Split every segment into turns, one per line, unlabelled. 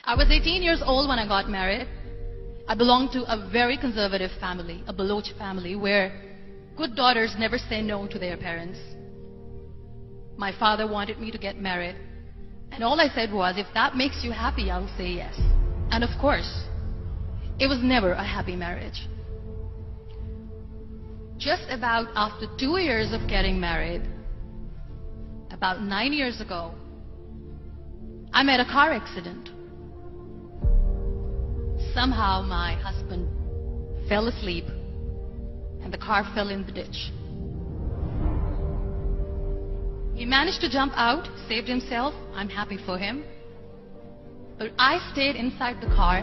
I was 18 years old when I got married. I belonged to a very conservative family, a Baloch family, where good daughters never say no to their parents. My father wanted me to get married, and all I said was, if that makes you happy, I'll say yes. And of course, it was never a happy marriage. Just about after 2 years of getting married, about 9 years ago, I met a car accident. Somehow my husband fell asleep and the car fell in the ditch. He managed to jump out, saved himself. I'm happy for him. But I stayed inside the car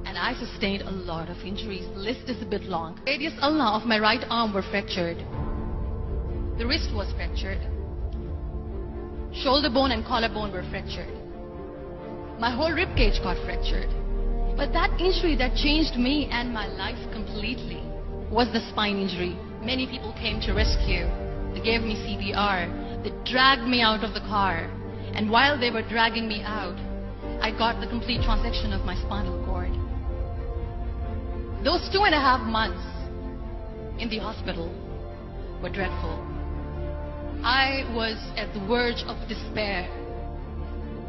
and I sustained a lot of injuries. The list is a bit long. Radius ulna of my right arm were fractured. The wrist was fractured. Shoulder bone and collarbone were fractured. My whole rib cage got fractured. But that injury that changed me and my life completely was the spine injury. Many people came to rescue. They gave me CPR. They dragged me out of the car. And while they were dragging me out, I got the complete transection of my spinal cord. Those 2.5 months in the hospital were dreadful. I was at the verge of despair.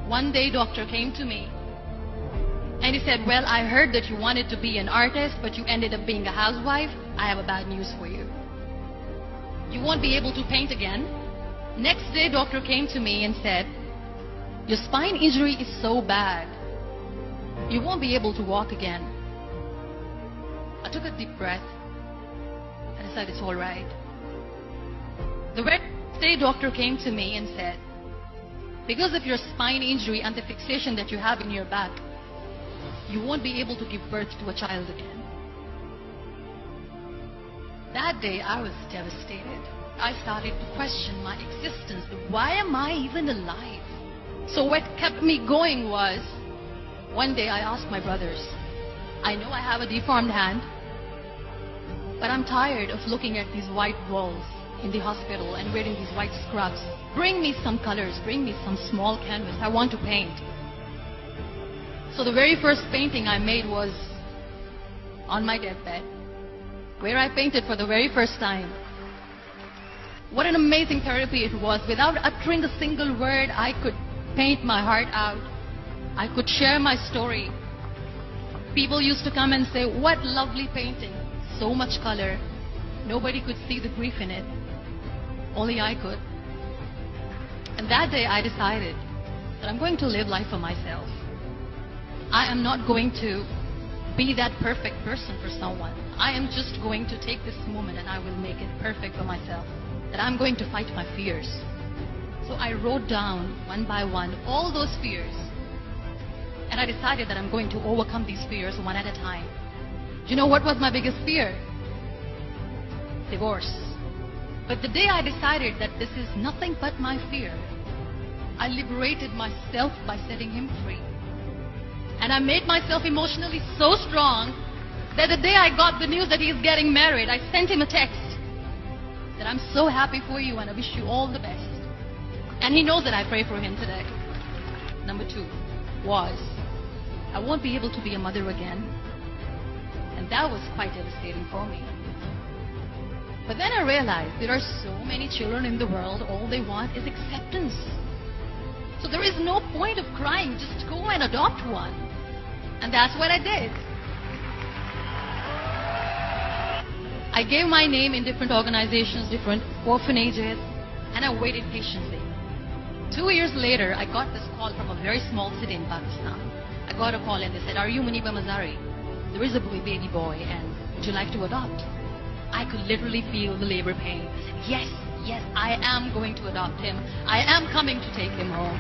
One day, doctor came to me and he said, well, I heard that you wanted to be an artist, but you ended up being a housewife. I have a bad news for you. You won't be able to paint again. Next day, doctor came to me and said, your spine injury is so bad, you won't be able to walk again. I took a deep breath and I said, it's all right. The very next day, doctor came to me and said, because of your spine injury and the fixation that you have in your back, you won't be able to give birth to a child again. That day, I was devastated. I started to question my existence. Why am I even alive? So what kept me going was, one day I asked my brothers, I know I have a deformed hand, but I'm tired of looking at these white walls in the hospital and wearing these white scrubs. Bring me some colors, bring me some small canvas. I want to paint. So the very first painting I made was on my deathbed, where I painted for the very first time. What an amazing therapy it was. Without uttering a single word, I could paint my heart out. I could share my story. People used to come and say, what lovely painting. So much color. Nobody could see the grief in it. Only I could. And that day I decided that I'm going to live life for myself. I am not going to be that perfect person for someone. I am just going to take this moment and I will make it perfect for myself. That I'm going to fight my fears. So I wrote down one by one all those fears. And I decided that I'm going to overcome these fears one at a time. Do you know what was my biggest fear? Divorce. But the day I decided that this is nothing but my fear, I liberated myself by setting him free. And I made myself emotionally so strong that the day I got the news that he's getting married, I sent him a text that I'm so happy for you and I wish you all the best. And he knows that I pray for him today. Number 2 was, I won't be able to be a mother again. And that was quite devastating for me. But then I realized there are so many children in the world, all they want is acceptance. So there is no point of crying, just go and adopt one. And that's what I did. I gave my name in different organizations, different orphanages, and I waited patiently. 2 years later, I got this call from a very small city in Pakistan. I got a call and they said, are you Muniba Mazari? There is a baby boy and would you like to adopt? I could literally feel the labor pain. I said, yes, yes, I am going to adopt him. I am coming to take him home.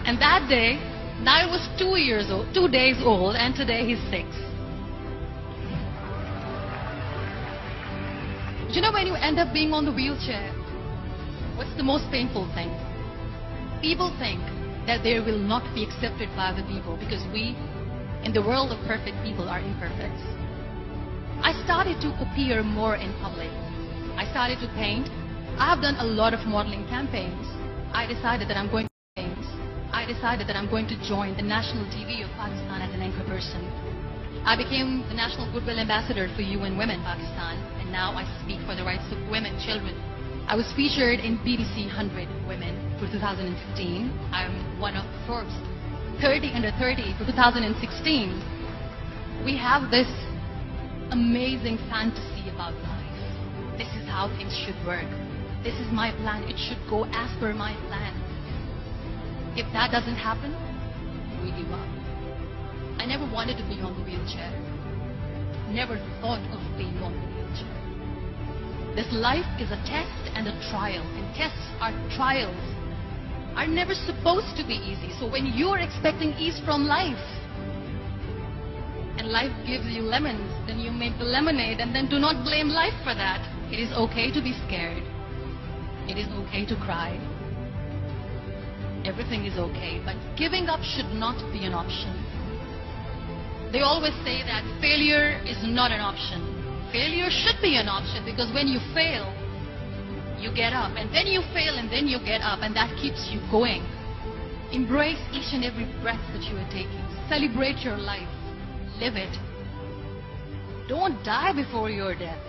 And that day, Nile was 2 days old, and today he's 6. Do you know when you end up being on the wheelchair, what's the most painful thing? People think that they will not be accepted by other people because we, in the world of perfect people, are imperfect. I started to appear more in public. I started to paint. I have done a lot of modeling campaigns. I decided that I'm going to decided that I'm going to join the national TV of Pakistan as an anchor person. I became the National Goodwill Ambassador for UN Women Pakistan, and now I speak for the rights of women, children. I was featured in BBC 100 Women for 2015. I'm one of Forbes 30 under 30 for 2016. We have this amazing fantasy about life. This is how things should work. This is my plan. It should go as per my plan. If that doesn't happen, we give up. I never wanted to be on the wheelchair. Never thought of being on the wheelchair. This life is a test and a trial, and tests are trials are never supposed to be easy. So when you're expecting ease from life, and life gives you lemons, then you make the lemonade, and then do not blame life for that. It is okay to be scared. It is okay to cry. Everything is okay, but giving up should not be an option. They always say that failure is not an option. Failure should be an option, because when you fail, you get up, and then you fail, and then you get up, and that keeps you going. Embrace each and every breath that you are taking. Celebrate your life. Live it. Don't die before your death.